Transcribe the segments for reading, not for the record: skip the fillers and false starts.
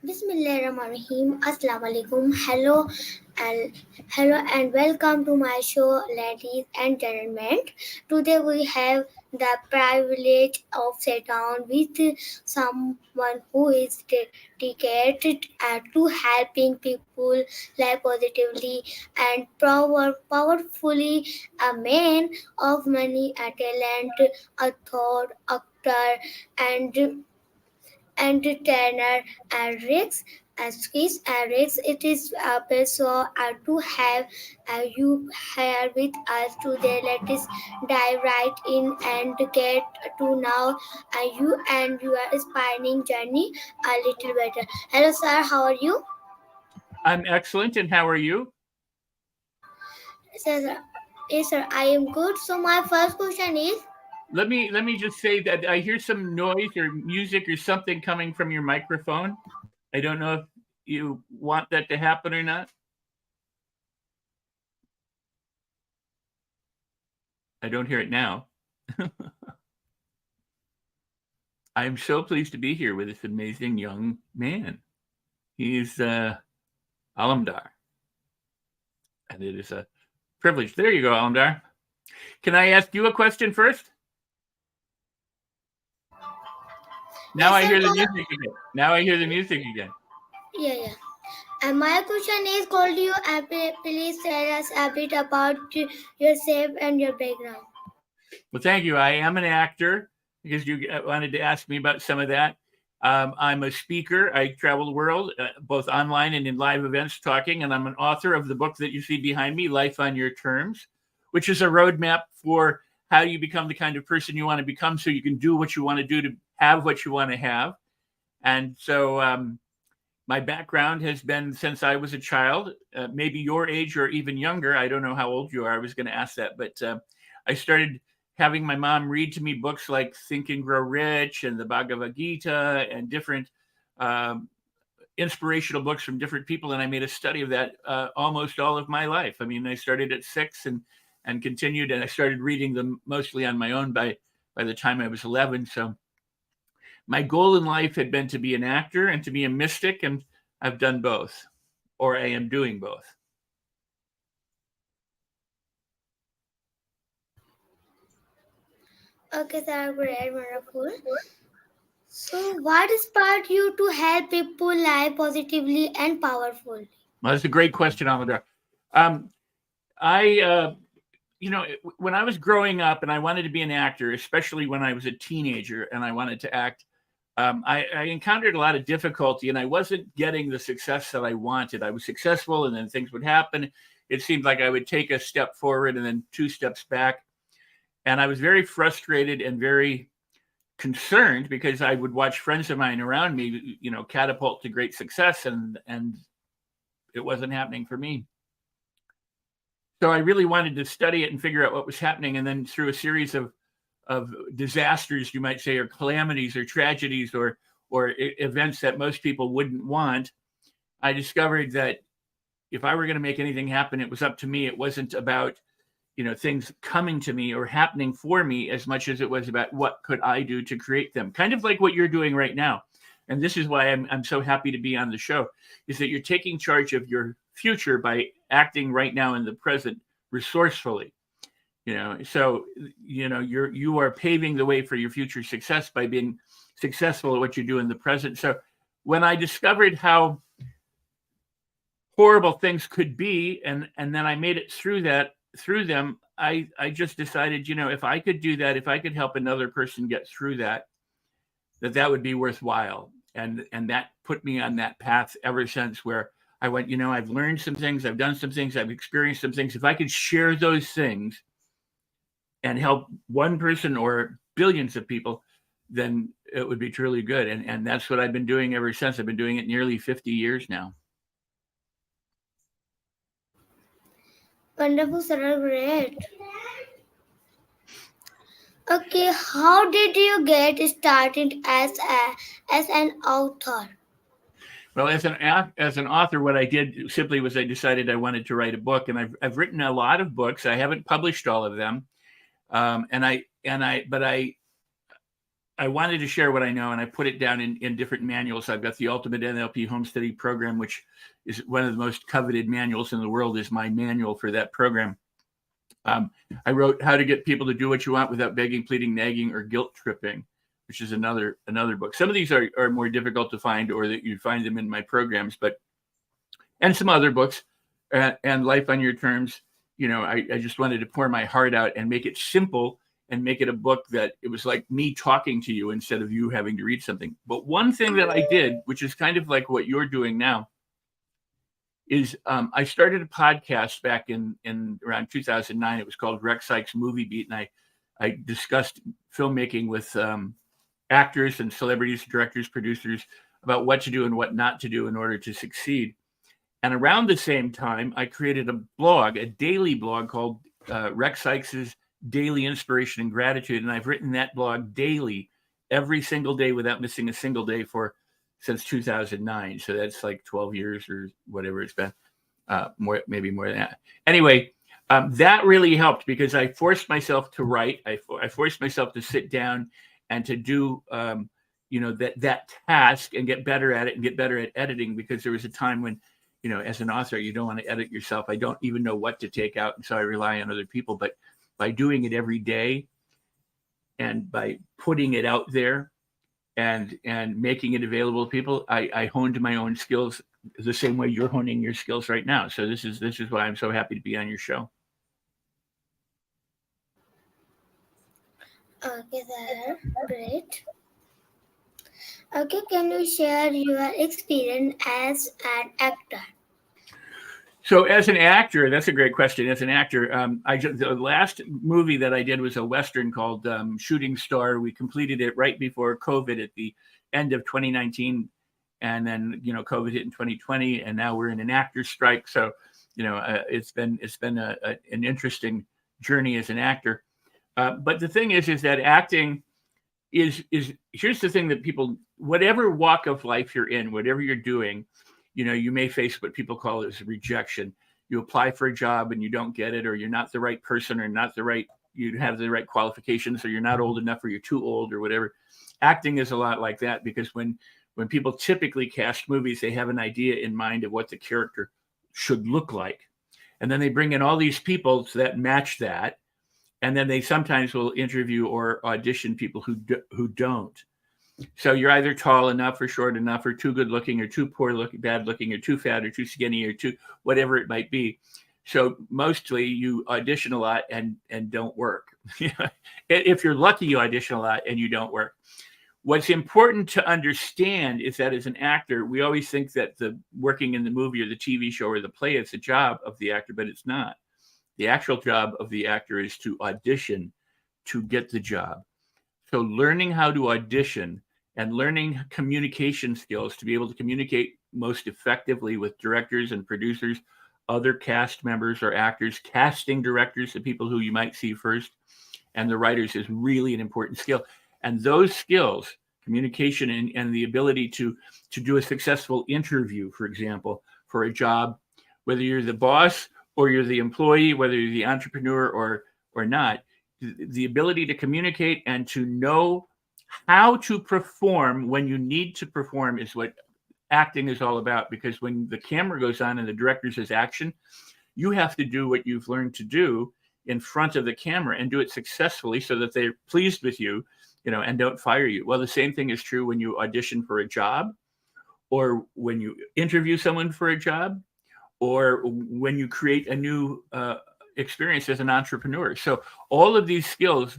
Bismillahirrahmanirrahim. Assalamu alaikum. And hello and welcome to my show, ladies and gentlemen. Today we have the privilege of sit down with someone who is dedicated to helping people live positively and powerfully. A man of many talent, a thought actor, and entertainer and Rex as Chris and Rex. It is a pleasure to have you here with us today. Let us dive right in and get to know you and your inspiring journey a little better. Hello, sir. How are you? I'm excellent, and how are you? Sir, yes, sir. I am good. So my first question is. Let me just say that I hear some noise or music or something coming from your microphone. I don't know if you want that to happen or not. I don't hear it now. I'm so pleased to be here with this amazing young man. He's Alamdar, and it is a privilege. There you go, Alamdar. Can I ask you a question first? Now Yes, I sir. hear the music again. Now I hear the music again. Yeah, yeah. And my question is, could you please tell us a bit about yourself and your background? Well, thank you. I am an actor because you wanted to ask me about some of that. I'm a speaker. I travel the world, both online and in live events talking, and I'm an author of the book that you see behind me, Life on Your Terms, which is a roadmap for how you become the kind of person you want to become so you can do what you want to do to have what you want to have. And so my background has been since I was a child, maybe your age or even younger. I don't know how old you are. I was going to ask that, but I started having my mom read to me books like Think and Grow Rich and the Bhagavad Gita and different um, inspirational books from different people, and I made a study of that almost all of my life. I mean, I started at 6 and continued, and I started reading them mostly on my own by the time I was 11. So my goal in life had been to be an actor and to be a mystic, and I've done both, or I am doing both. Okay, sir, great, wonderful. So, what inspired you to help people live positively and powerfully? Well, that's a great question, Amador. Um, I, when I was growing up and I wanted to be an actor, especially when I was a teenager and I wanted to act, I encountered a lot of difficulty and I wasn't getting the success that I wanted. I was successful and then things would happen. It seemed like I would take a step forward and then two steps back. And I was very frustrated and very concerned because I would watch friends of mine around me, catapult to great success, and it wasn't happening for me. So I really wanted to study it and figure out what was happening, and then through a series of disasters, you might say, or calamities, or tragedies, or events that most people wouldn't want, I discovered that if I were going to make anything happen, it was up to me. It wasn't about things coming to me or happening for me as much as it was about what could I do to create them. Kind of like what you're doing right now. And this is why I'm so happy to be on the show, is that you're taking charge of your future by acting right now in the present resourcefully. So you are paving the way for your future success by being successful at what you do in the present. So when I discovered how horrible things could be, and then I made it through them, I just decided, if I could do that, if I could help another person get through that would be worthwhile. And that put me on that path ever since, where I went, I've learned some things, I've done some things, I've experienced some things. If I could share those things and help one person or billions of people, then it would be truly good. And that's what I've been doing ever since. I've been doing it nearly 50 years now. Wonderful, sir, great. Okay, how did you get started as an author? Well, as an author, what I did simply was I decided I wanted to write a book, and I've written a lot of books. I haven't published all of them, and I but I wanted to share what I know, and I put it down in different manuals. I've got the Ultimate NLP Home Study Program, which is one of the most coveted manuals in the world, is my manual for that program. I wrote How to Get People to Do What You Want Without Begging, Pleading, Nagging, or Guilt Tripping, which is another book. Some of these are more difficult to find, or that you find them in my programs, and some other books, and Life on Your Terms. I just wanted to pour my heart out and make it simple, and make it a book that it was like me talking to you instead of you having to read something. But one thing that I did, which is kind of like what you're doing now, is I started a podcast back in around 2009. It was called Rex Sikes Movie Beat, and I discussed filmmaking with actors and celebrities, directors, producers, about what to do and what not to do in order to succeed. And around the same time, I created a daily blog called Rex Sikes' Daily Inspiration and Gratitude. And I've written that blog daily, every single day, without missing a single day since 2009. So that's like 12 years or whatever it's been, maybe more than that. Anyway, that really helped, because I forced myself to write. I forced myself to sit down and to do, that task, and get better at it, and get better at editing, because there was a time when, as an author, you don't want to edit yourself. I don't even know what to take out. And so I rely on other people. But by doing it every day, and by putting it out there, and making it available to people, I honed my own skills the same way you're honing your skills right now. So this is why I'm so happy to be on your show. Okay, sir. Great. Okay, can you share your experience as an actor? So as an actor, that's a great question. As an actor, the last movie that I did was a Western called Shooting Star. We completed it right before COVID at the end of 2019. And then, COVID hit in 2020, and now we're in an actor's strike. So, it's been an interesting journey as an actor. But the thing is that acting is here's the thing that people, whatever walk of life you're in, whatever you're doing, you may face what people call as rejection. You apply for a job and you don't get it, or you're not the right person, or you have the right qualifications, or you're not old enough, or you're too old, or whatever. Acting is a lot like that, because when people typically cast movies, they have an idea in mind of what the character should look like. And then they bring in all these people that match that. And then they sometimes will interview or audition people who don't. So you're either tall enough or short enough, or too good looking, or too poor looking, bad looking, or too fat, or too skinny, or too whatever it might be. So mostly you audition a lot and don't work. If you're lucky, you audition a lot and you don't work. What's important to understand is that as an actor, we always think that the working in the movie or the TV show or the play is the job of the actor, but it's not. The actual job of the actor is to audition to get the job. So learning how to audition and learning communication skills to be able to communicate most effectively with directors and producers, other cast members or actors, casting directors, the people who you might see first, and the writers, is really an important skill. And those skills, communication and the ability to do a successful interview, for example, for a job, whether you're the boss or you're the employee, whether you're the entrepreneur or not, the ability to communicate and to know how to perform when you need to perform is what acting is all about. Because when the camera goes on and the director says action, you have to do what you've learned to do in front of the camera and do it successfully so that they're pleased with you, and don't fire you. Well, the same thing is true when you audition for a job, or when you interview someone for a job, or when you create a new experience as an entrepreneur. So all of these skills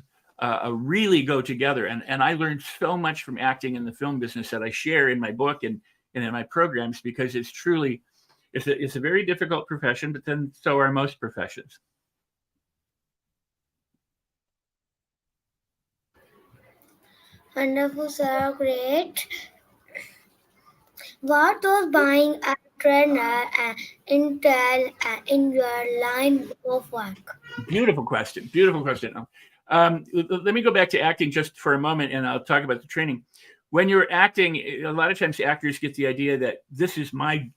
really go together. And I learned so much from acting in the film business that I share in my book and in my programs, because it's truly, it's a very difficult profession, but then so are most professions. Wonderful, sir. Great. What was buying a trainer Intel in your line of work? Beautiful question. Let me go back to acting just for a moment, and I'll talk about the training. When you're acting, a lot of times actors get the idea that this is my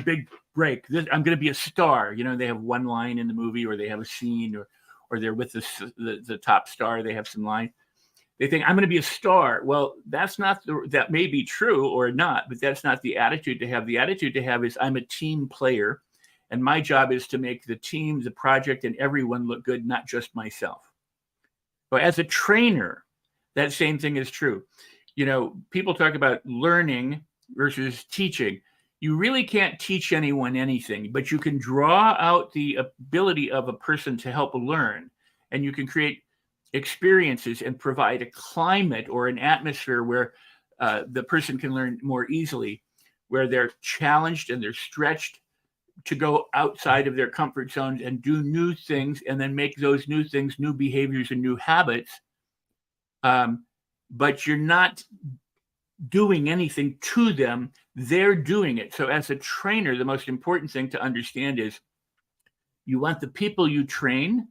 big break. I'm going to be a star. They have one line in the movie, or they have a scene, or they're with the top star. They have some line. They think I'm going to be a star. Well, that may be true or not, but that's not the attitude to have. The attitude to have is I'm a team player, and my job is to make the team, the project, and everyone look good, not just myself. But as a trainer, that same thing is true. People talk about learning versus teaching. You really can't teach anyone anything, but you can draw out the ability of a person to help learn, and you can create experiences and provide a climate or an atmosphere where the person can learn more easily, where they're challenged and they're stretched to go outside of their comfort zones and do new things, and then make those new things, new behaviors and new habits. But you're not doing anything to them. They're doing it. So as a trainer, the most important thing to understand is you want the people you train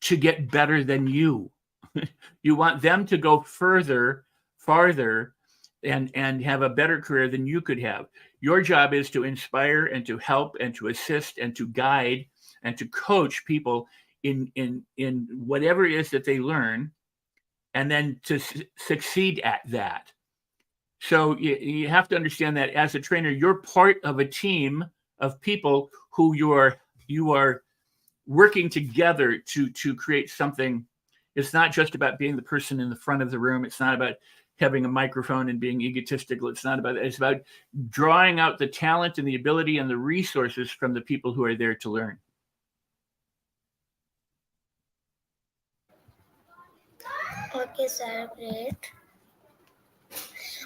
to get better than you. You want them to go farther, and have a better career than you could have. Your job is to inspire and to help and to assist and to guide and to coach people in whatever it is that they learn, and then to succeed at that. So you have to understand that as a trainer, you're part of a team of people who you are working together to create something. It's not just about being the person in the front of the room. It's not about having a microphone and being egotistical. It's not about that. It's about drawing out the talent and the ability and the resources from the people who are there to learn. Okay, sir, great.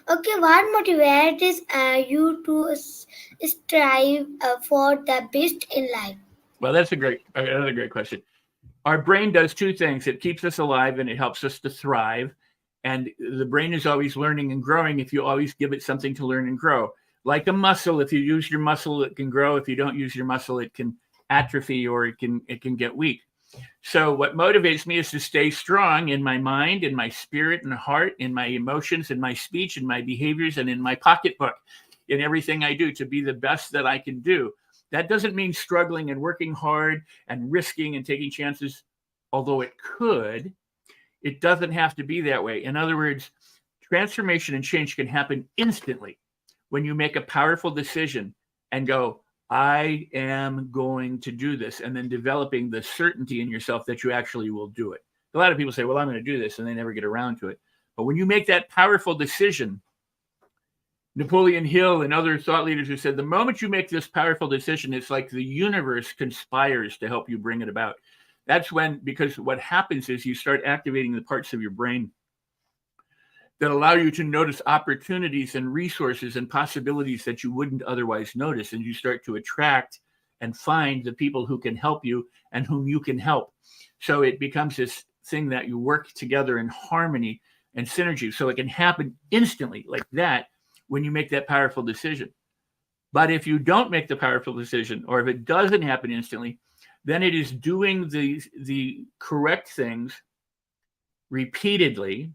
Okay, what motivates you to strive for the best in life? Well, that's another great question. Our brain does two things. It keeps us alive and it helps us to thrive. And the brain is always learning and growing if you always give it something to learn and grow. Like a muscle, if you use your muscle, it can grow. If you don't use your muscle, it can atrophy or it can get weak. So what motivates me is to stay strong in my mind, in my spirit and heart, in my emotions, in my speech, in my behaviors, and in my pocketbook, in everything I do, to be the best that I can do. That doesn't mean struggling and working hard and risking and taking chances, although it could. It doesn't have to be that way. In other words, transformation and change can happen instantly when you make a powerful decision and go, I am going to do this, and then developing the certainty in yourself that you actually will do it. A lot of people say, well, I'm going to do this, and they never get around to it. But when you make that powerful decision, Napoleon Hill and other thought leaders have said, the moment you make this powerful decision, it's like the universe conspires to help you bring it about. That's when, because what happens is you start activating the parts of your brain that allow you to notice opportunities and resources and possibilities that you wouldn't otherwise notice. And you start to attract and find the people who can help you and whom you can help. So it becomes this thing that you work together in harmony and synergy. So it can happen instantly like that when you make that powerful decision. But if you don't make the powerful decision, or if it doesn't happen instantly, then it is doing the correct things repeatedly,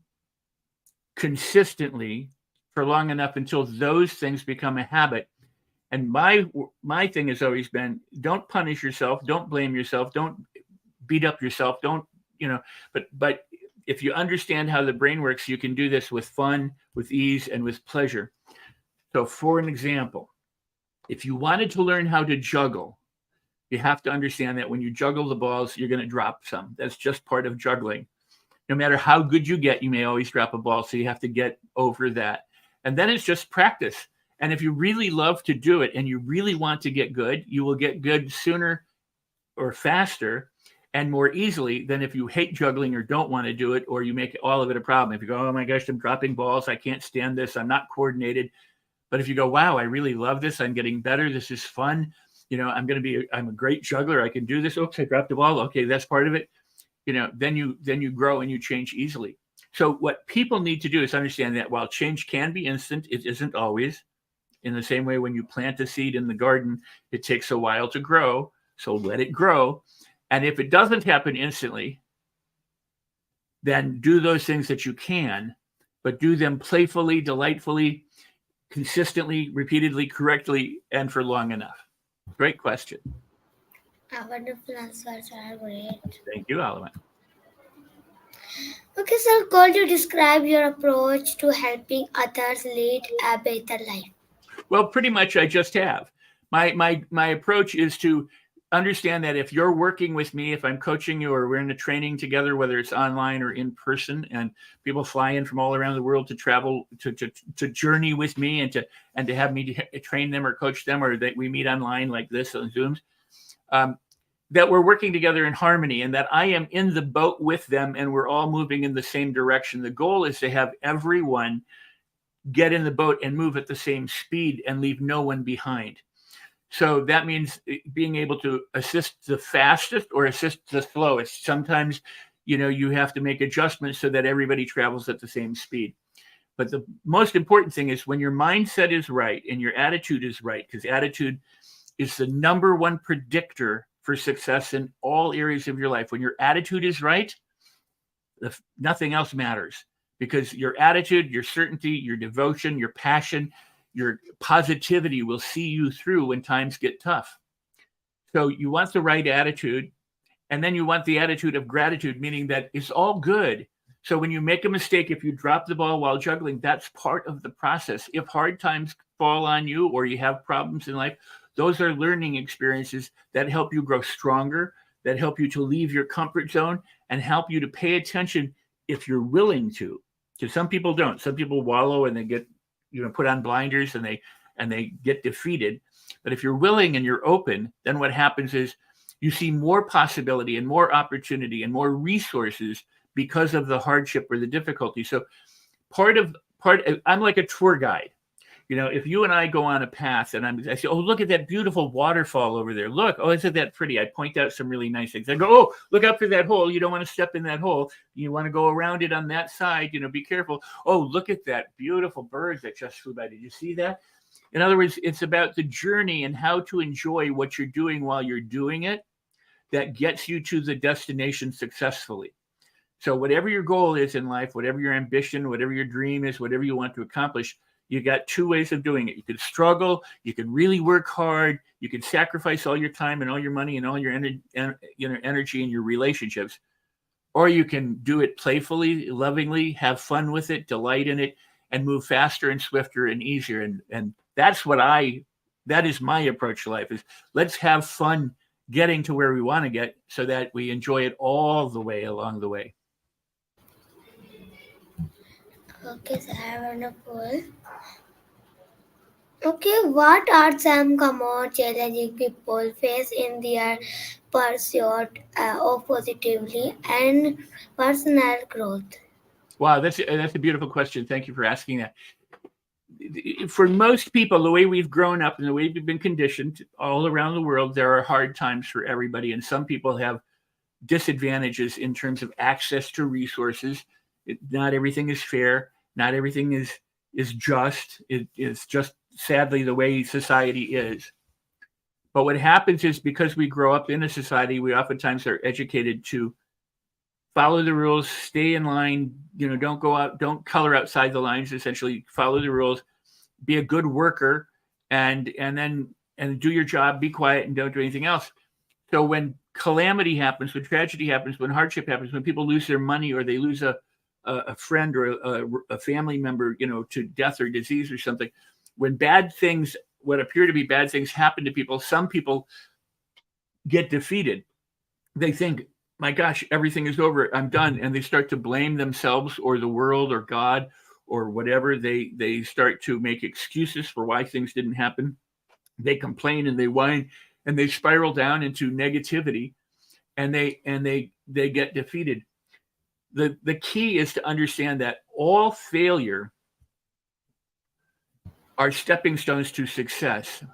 consistently, for long enough until those things become a habit. And my thing has always been, don't punish yourself, don't blame yourself, don't beat up yourself, don't, but if you understand how the brain works, you can do this with fun, with ease, and with pleasure. So for an example, if you wanted to learn how to juggle, you have to understand that when you juggle the balls, you're going to drop some. That's just part of juggling. No matter how good you get, you may always drop a ball. So you have to get over that. And then it's just practice. And if you really love to do it and you really want to get good, you will get good sooner or faster and more easily than if you hate juggling or don't want to do it, or you make all of it a problem. If you go, oh my gosh, I'm dropping balls, I can't stand this, I'm not coordinated. But if you go, wow, I really love this, I'm getting better, this is fun, I'm a great juggler, I can do this. Oops, I dropped the ball. Okay, that's part of it. Then you grow and you change easily. So what people need to do is understand that while change can be instant, it isn't always. In the same way, when you plant a seed in the garden, it takes a while to grow. So let it grow. And if it doesn't happen instantly, then do those things that you can, but do them playfully, delightfully, consistently, repeatedly, correctly, and for long enough. Great question. Wonderful answers are great. Thank you, Oliver. Okay, sir, could you describe your approach to helping others lead a better life? Well, pretty much I just have. My approach is to understand that if you're working with me, if I'm coaching you or we're in a training together, whether it's online or in person, and people fly in from all around the world to travel to journey with me and to have me train them or coach them, or that we meet online like this on Zooms, um, that we're working together in harmony and that I am in the boat with them and we're all moving in the same direction. The goal is to have everyone get in the boat and move at the same speed and leave no one behind. So that means being able to assist the fastest or assist the slowest. Sometimes, you have to make adjustments so that everybody travels at the same speed. But the most important thing is when your mindset is right and your attitude is right, because attitude is the number one predictor for success in all areas of your life. When your attitude is right, nothing else matters, because your attitude, your certainty, your devotion, your passion, your positivity will see you through when times get tough. So you want the right attitude, and then you want the attitude of gratitude, meaning that it's all good. So when you make a mistake, if you drop the ball while juggling, that's part of the process. If hard times fall on you or you have problems in life, those are learning experiences that help you grow stronger, that help you to leave your comfort zone and help you to pay attention if you're willing to. Because some people don't. Some people wallow and they get, put on blinders and they get defeated. But if you're willing and you're open, then what happens is you see more possibility and more opportunity and more resources because of the hardship or the difficulty. So I'm like a tour guide. If you and I go on a path and I say, oh, look at that beautiful waterfall over there. Look, oh, isn't that pretty? I point out some really nice things. I go, oh, look out for that hole. You don't want to step in that hole. You want to go around it on that side. Be careful. Oh, look at that beautiful bird that just flew by. Did you see that? In other words, it's about the journey and how to enjoy what you're doing while you're doing it that gets you to the destination successfully. So whatever your goal is in life, whatever your ambition, whatever your dream is, whatever you want to accomplish, you got two ways of doing it. You could struggle, you could really work hard, you could sacrifice all your time and all your money and all your energy in your relationships, or you can do it playfully, lovingly, have fun with it, delight in it, and move faster and swifter and easier. And that is my approach to life, is let's have fun getting to where we want to get so that we enjoy it all the way along the way. Okay, sir, wonderful. Okay, what are some common challenges people face in their pursuit of positively and personal growth? Wow, that's a beautiful question. Thank you for asking that. For most people, the way we've grown up and the way we've been conditioned all around the world, there are hard times for everybody. And some people have disadvantages in terms of access to resources. Not everything is fair. Not everything is just. It is just sadly the way society is. But what happens is, because we grow up in a society, we oftentimes are educated to follow the rules, stay in line, don't go out, don't color outside the lines, essentially follow the rules, be a good worker, and do your job, be quiet, and don't do anything else. So when calamity happens, when tragedy happens, when hardship happens, when people lose their money or they lose a friend or a family member, to death or disease or something, when bad things, what appear to be bad things, happen to people, some people get defeated. They think, my gosh, everything is over, I'm done. And they start to blame themselves or the world or God or whatever. They start to make excuses for why things didn't happen. They complain and they whine and they spiral down into negativity, and they get defeated. The key is to understand that all failure are stepping stones to success.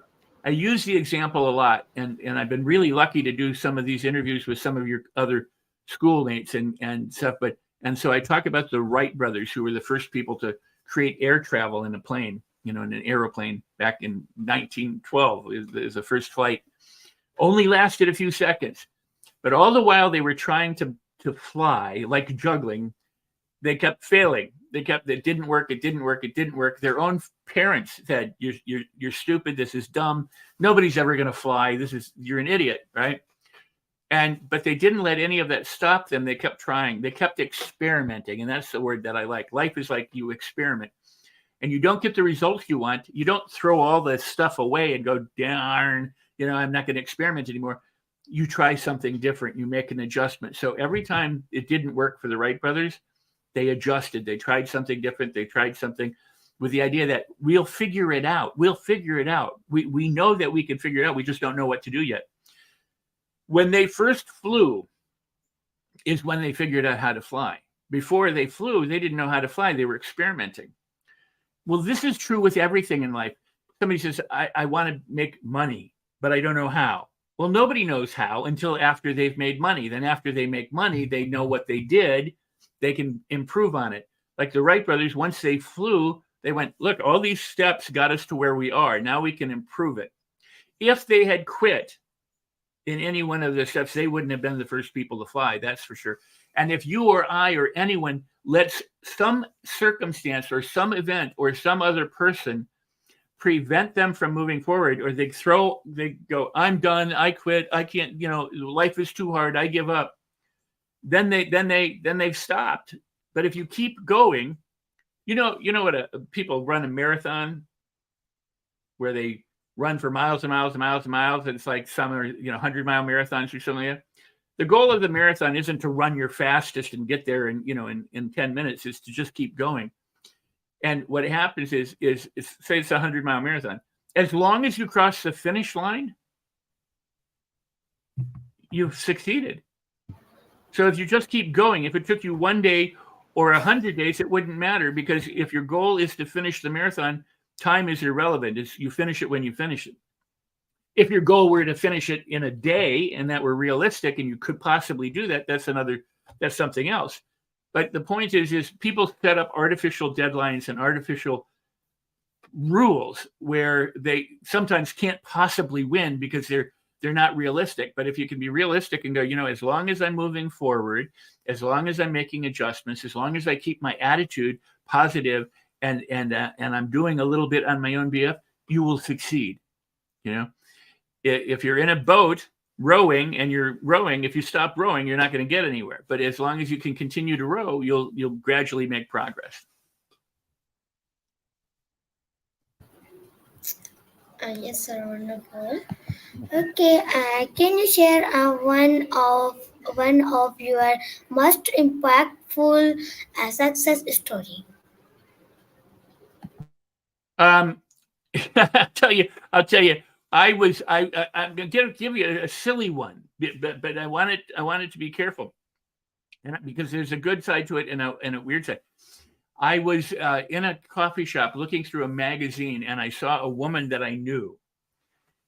I use the example a lot, and I've been really lucky to do some of these interviews with some of your other schoolmates and stuff. And so I talk about the Wright brothers, who were the first people to create air travel in a plane, in an airplane back in 1912 is the first flight. Only lasted a few seconds, but all the while they were trying to fly, like juggling, they kept failing. It didn't work. Their own parents said, you're stupid. This is dumb. Nobody's ever going to fly. You're an idiot, right? But they didn't let any of that stop them. They kept trying. They kept experimenting. And that's the word that I like. Life is like you experiment. And you don't get the results you want. You don't throw all this stuff away and go, darn, I'm not going to experiment anymore. You try something different. You make an adjustment. So every time it didn't work for the Wright brothers, they adjusted. They tried something different. They tried something with the idea that we'll figure it out. We'll figure it out. We know that we can figure it out. We just don't know what to do yet. When they first flew is when they figured out how to fly. Before they flew, they didn't know how to fly. They were experimenting. Well, this is true with everything in life. Somebody says, I want to make money, but I don't know how. Well, nobody knows how until after they've made money. Then after they make money, they know what they did. They can improve on it. Like the Wright brothers, once they flew, they went, look, all these steps got us to where we are. Now we can improve it. If they had quit in any one of the steps, they wouldn't have been the first people to fly. That's for sure. And if you or I or anyone lets some circumstance or some event or some other person prevent them from moving forward, or they go, I'm done, I quit, I can't, life is too hard, I give up, then they've stopped. But if you keep going, what people run a marathon where they run for miles and miles and miles and miles. And it's like some are, 100-mile marathons or something like that. The goal of the marathon isn't to run your fastest and get there in 10 minutes. It's to just keep going. And what happens is say it's a 100-mile marathon. As long as you cross the finish line, you've succeeded. So if you just keep going, if it took you 1 day or 100 days, it wouldn't matter, because if your goal is to finish the marathon, time is irrelevant. You finish it when you finish it. If your goal were to finish it in a day and that were realistic and you could possibly do that, that's something else. But the point is people set up artificial deadlines and artificial rules where they sometimes can't possibly win because they're not realistic. But if you can be realistic and go, as long as I'm moving forward, as long as I'm making adjustments, as long as I keep my attitude positive and I'm doing a little bit on my own behalf, you will succeed. If you're in a boat rowing and you're rowing, if you stop rowing, you're not going to get anywhere. But as long as you can continue to row, you'll gradually make progress. Yes, sir. Wonderful. Okay. Can you share one of your most impactful success story? I'll tell you. I'm going to give you a silly one, but I want it to be careful, and because there's a good side to it and a weird side. I was in a coffee shop looking through a magazine, and I saw a woman that I knew,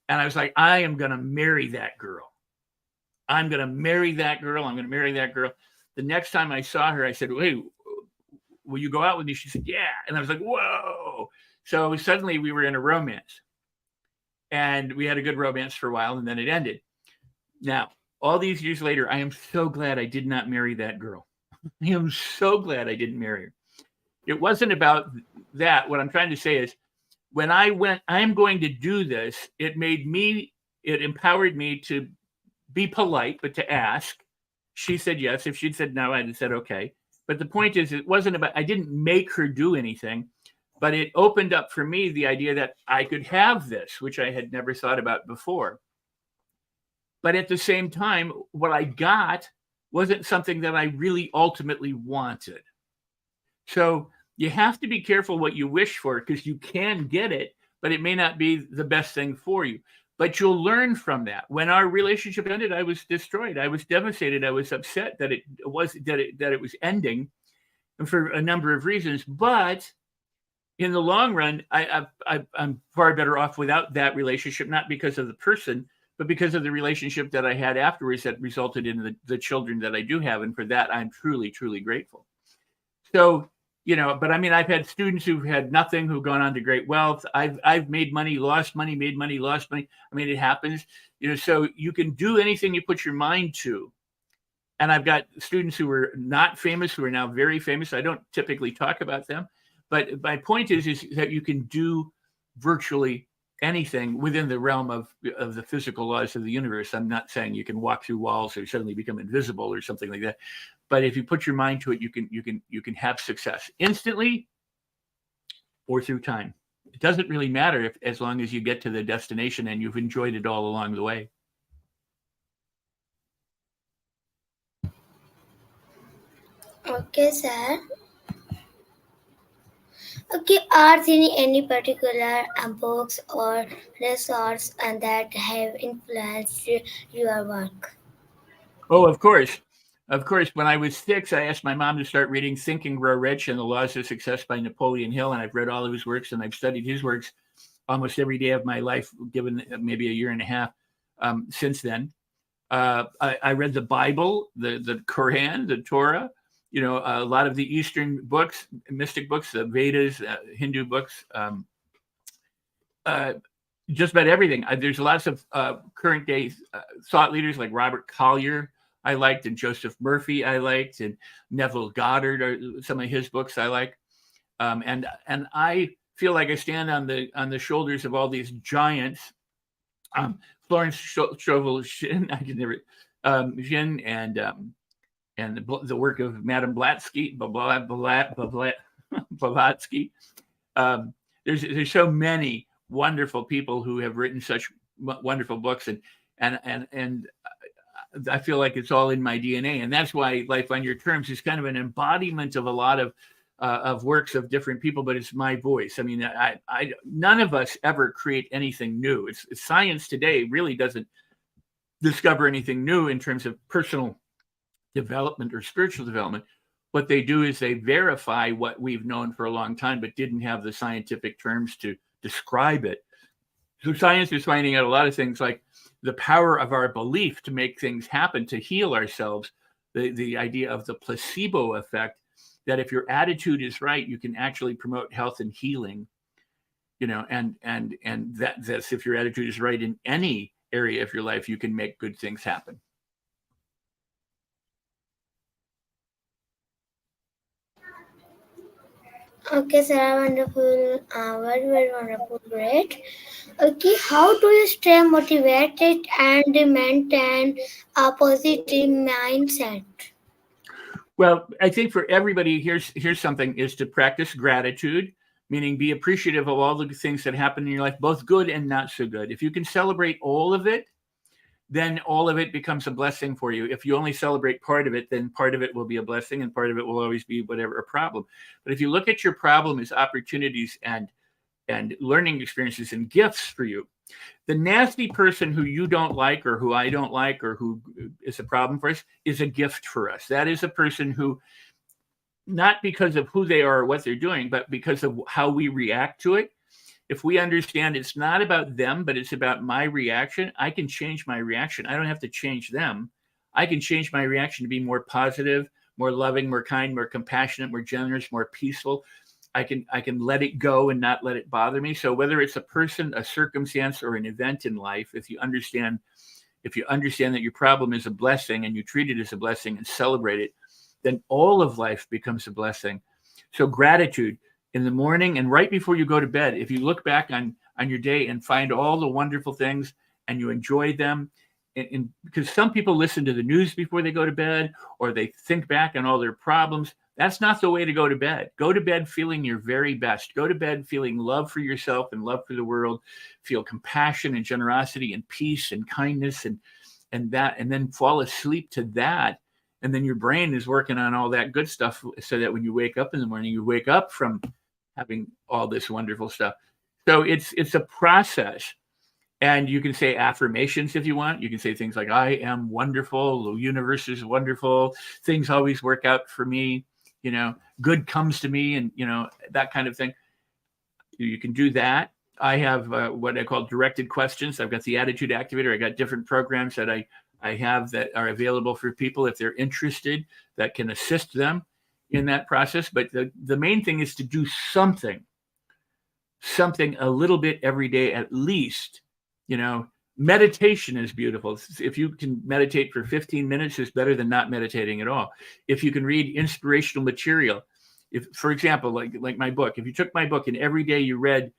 and I was like, I am going to marry that girl. I'm going to marry that girl. I'm going to marry that girl. The next time I saw her, I said, hey, will you go out with me? She said, yeah. And I was like, whoa. So suddenly we were in a romance. And we had a good romance for a while, and then it ended. Now, all these years later, I am so glad I did not marry that girl. I am so glad I didn't marry her. It wasn't about that. What I'm trying to say is, when I went, I'm going to do this, it empowered me to be polite, but to ask. She said yes. If she'd said no, I'd have said okay. But the point is, it wasn't about, I didn't make her do anything. But it opened up for me the idea that I could have this, which I had never thought about before. But at the same time, what I got wasn't something that I really ultimately wanted. So you have to be careful what you wish for, because you can get it, but it may not be the best thing for you. But you'll learn from that. When our relationship ended, I was destroyed. I was devastated. I was upset that it was ending, and for a number of reasons. But in the long run, I'm far better off without that relationship, not because of the person, but because of the relationship that I had afterwards that resulted in the children that I do have. And for that, I'm truly, truly grateful. So, but I mean, I've had students who've had nothing, who've gone on to great wealth. I've made money, lost money, made money, lost money. I mean, it happens, so you can do anything you put your mind to. And I've got students who were not famous, who are now very famous. I don't typically talk about them. But my point is that you can do virtually anything within the realm of the physical laws of the universe. I'm not saying you can walk through walls or suddenly become invisible or something like that. But if you put your mind to it, you can have success instantly or through time. It doesn't really matter as long as you get to the destination and you've enjoyed it all along the way. Okay, sir. Okay, are there any particular books or resources that have influenced your work? Oh, of course. Of course, when I was 6, I asked my mom to start reading Think and Grow Rich and The Laws of Success by Napoleon Hill. And I've read all of his works and I've studied his works almost every day of my life, given maybe a year and a half since then. I read the Bible, the Quran, the Torah, a lot of the Eastern books, mystic books, the Vedas, Hindu books, just about everything. There's lots of current day thought leaders like Robert Collier I liked, and Joseph Murphy I liked, and Neville Goddard are some of his books I like. And I feel like I stand on the shoulders of all these giants. Florence Scovel Shinn, I can never Shinn, and the work of Madame Blavatsky. Blavatsky. There's so many wonderful people who have written such wonderful books, and I feel like it's all in my DNA, and that's why Life on Your Terms is kind of an embodiment of a lot of works of different people, but it's my voice. I mean, none of us ever create anything new. It's science today really doesn't discover anything new in terms of personal development or spiritual development. What they do is they verify what we've known for a long time, but didn't have the scientific terms to describe it. So science is finding out a lot of things like the power of our belief to make things happen, to heal ourselves, the idea of the placebo effect, that if your attitude is right, you can actually promote health and healing, and that's if your attitude is right in any area of your life, you can make good things happen. Okay, sir, wonderful, very, very wonderful, great. Okay, how do you stay motivated and maintain a positive mindset? Well, I think for everybody, here's something, is to practice gratitude, meaning be appreciative of all the things that happen in your life, both good and not so good. If you can celebrate all of it, then all of it becomes a blessing for you. If you only celebrate part of it, then part of it will be a blessing and part of it will always be whatever a problem. But if you look at your problem as opportunities and learning experiences and gifts for you, the nasty person who you don't like or who I don't like or who is a problem for us is a gift for us. That is a person who, not because of who they are or what they're doing, but because of how we react to it. If we understand it's not about them, but it's about my reaction, I can change my reaction. I don't have to change them. I can change my reaction to be more positive, more loving, more kind, more compassionate, more generous, more peaceful. I can let it go and not let it bother me. So whether it's a person, a circumstance, or an event in life, if you understand that your problem is a blessing and you treat it as a blessing and celebrate it, then all of life becomes a blessing. So gratitude in the morning and right before you go to bed, if you look back on your day and find all the wonderful things and you enjoy them, and because some people listen to the news before they go to bed, or they think back on all their problems, that's not the way to go to bed. Go to bed feeling your very best. Go to bed feeling love for yourself and love for the world. Feel compassion and generosity and peace and kindness and then fall asleep to that. And then your brain is working on all that good stuff so that when you wake up in the morning, you wake up from having all this wonderful stuff. So it's a process. And you can say affirmations if you want. You can say things like, I am wonderful. The universe is wonderful. Things always work out for me. Good comes to me, and, that kind of thing. You can do that. I have what I call directed questions. I've got the Attitude Activator. I got different programs that I have that are available for people if they're interested, that can assist them in that process. But the main thing is to do something a little bit every day at least. Meditation is beautiful. If you can meditate for 15 minutes, it's better than not meditating at all. If you can read inspirational material, if, for example, like my book, if you took my book and every day you read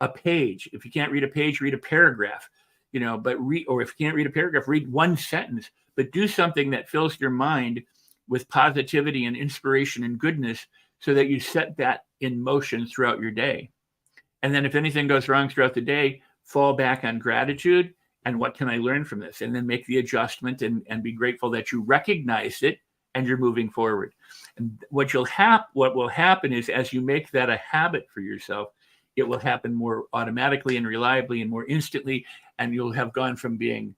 a page. If you can't read a page, read a paragraph, or if you can't read a paragraph, read one sentence, but do something that fills your mind with positivity and inspiration and goodness so that you set that in motion throughout your day. And then if anything goes wrong throughout the day, fall back on gratitude and what can I learn from this? And then make the adjustment and be grateful that you recognized it and you're moving forward. And what will happen is as you make that a habit for yourself, it will happen more automatically and reliably and more instantly. And you'll have gone from being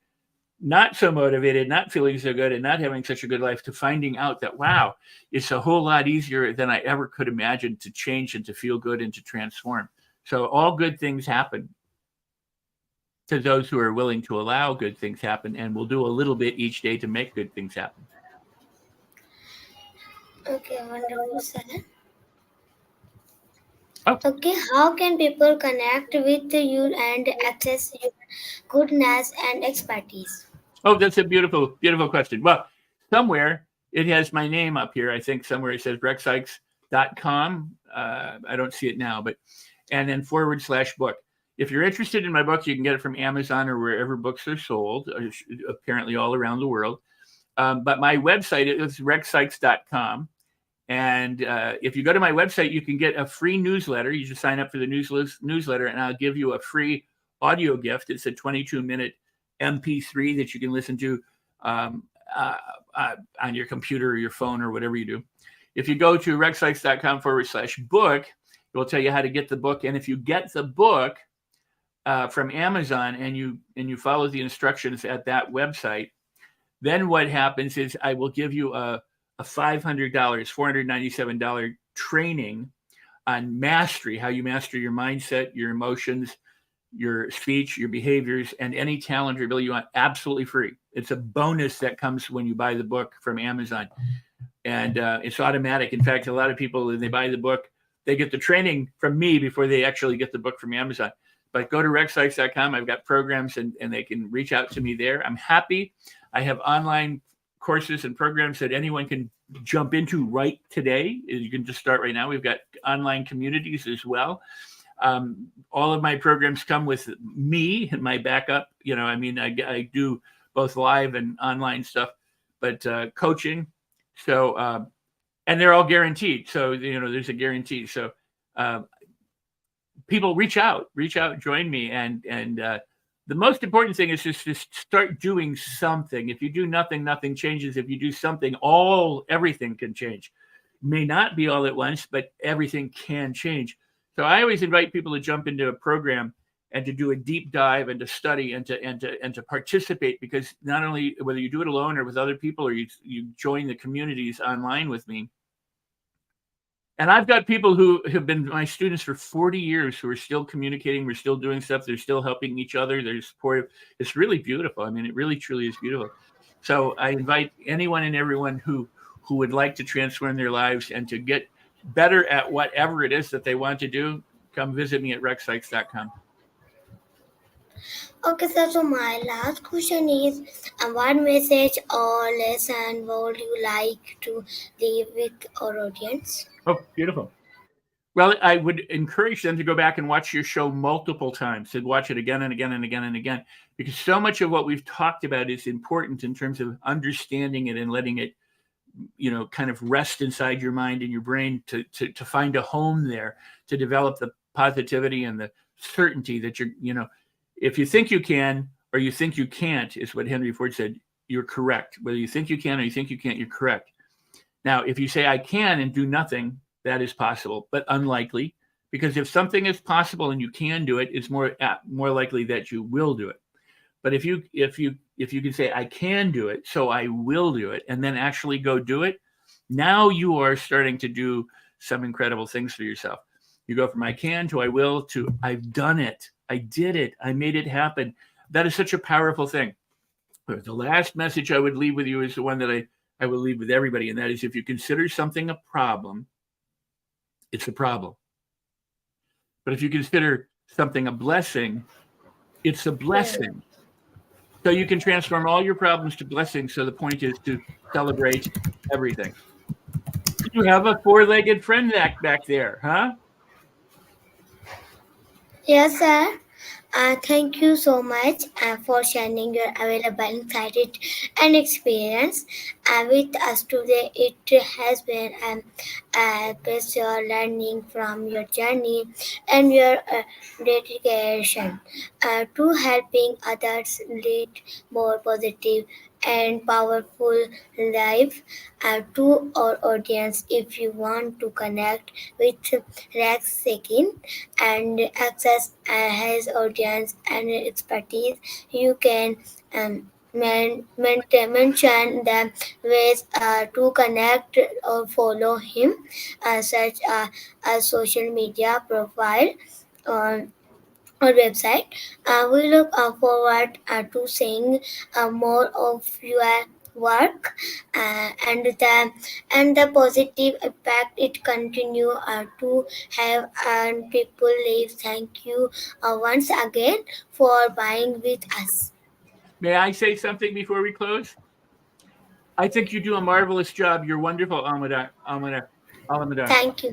not so motivated, not feeling so good, and not having such a good life to finding out that, wow, it's a whole lot easier than I ever could imagine to change and to feel good and to transform. So all good things happen to those who are willing to allow good things happen, and we'll do a little bit each day to make good things happen. Okay, wonderful, Saran. Oh. Okay, how can people connect with you and access your goodness and expertise? Oh, that's a beautiful, beautiful question. Well, somewhere it has my name up here. I think somewhere it says rexsikes.com. I don't see it now, and then /book. If you're interested in my book, you can get it from Amazon or wherever books are sold, apparently all around the world. But my website is rexsikes.com. And if you go to my website, you can get a free newsletter. You just sign up for the newsletter, and I'll give you a free audio gift. It's a 22-minute MP3 that you can listen to on your computer or your phone or whatever you do. If you go to rexsikes.com /book, it will tell you how to get the book. And if you get the book from Amazon and you follow the instructions at that website, then what happens is I will give you a $500, $497 training on mastery, how you master your mindset, your emotions, your speech, your behaviors, and any talent or ability you want, absolutely free. It's a bonus that comes when you buy the book from Amazon. And it's automatic. In fact, a lot of people, when they buy the book, they get the training from me before they actually get the book from Amazon. But go to rexsikes.com. I've got programs and they can reach out to me there. I'm happy. I have online courses and programs that anyone can jump into right today. You can just start right now. We've got online communities as well. All of my programs come with me and my backup. I do both live and online stuff, but coaching. So, and they're all guaranteed. So, there's a guarantee. So people reach out, join me. And the most important thing is just to start doing something. If you do nothing, nothing changes. If you do something, everything can change. May not be all at once, but everything can change. So I always invite people to jump into a program and to do a deep dive and to study and to participate, because not only whether you do it alone or with other people or you join the communities online with me. And I've got people who have been my students for 40 years who are still communicating. We're still doing stuff. They're still helping each other. They're supportive. It's really beautiful. I mean, it really, truly is beautiful. So I invite anyone and everyone who would like to transform their lives and to get better at whatever it is that they want to do, come visit me at rexsikes.com. Okay, sir. So my last question is, what message or lesson would you like to leave with our audience? Oh, beautiful. Well, I would encourage them to go back and watch your show multiple times, and watch it again and again and again and again, because so much of what we've talked about is important in terms of understanding it and letting it, kind of rest inside your mind and your brain to find a home there, to develop the positivity and the certainty that if you think you can or you think you can't, is what Henry Ford said, you're correct. Whether you think you can or you think you can't, you're correct. Now, if you say I can and do nothing, that is possible, but unlikely, because if something is possible and you can do it, it's more likely that you will do it. But if you can say I can do it, so I will do it, and then actually go do it, now you are starting to do some incredible things for yourself. You go from I can to I will to I've done it. I did it. I made it happen. That is such a powerful thing. But the last message I would leave with you is the one that I will leave with everybody, and that is, if you consider something a problem, it's a problem. But if you consider something a blessing, it's a blessing. So you can transform all your problems to blessings. So the point is to celebrate everything. You have a four-legged friend back there, huh? Yes, sir. Thank you so much for sharing your available insight and experience with us today. It has been a pleasure learning from your journey and your dedication to helping others lead more positive and powerful life. To our audience, if you want to connect with Rex Sekin and access his audience and expertise, you can mention the ways to connect or follow him, such a social media profile on our website. We look forward to seeing more of your work and the positive impact it continue to have on people lives. Thank you once again for being with us. May I say something before we close? I think you do a marvelous job. You're wonderful, Almadar. Almadar. Almadar. Thank you.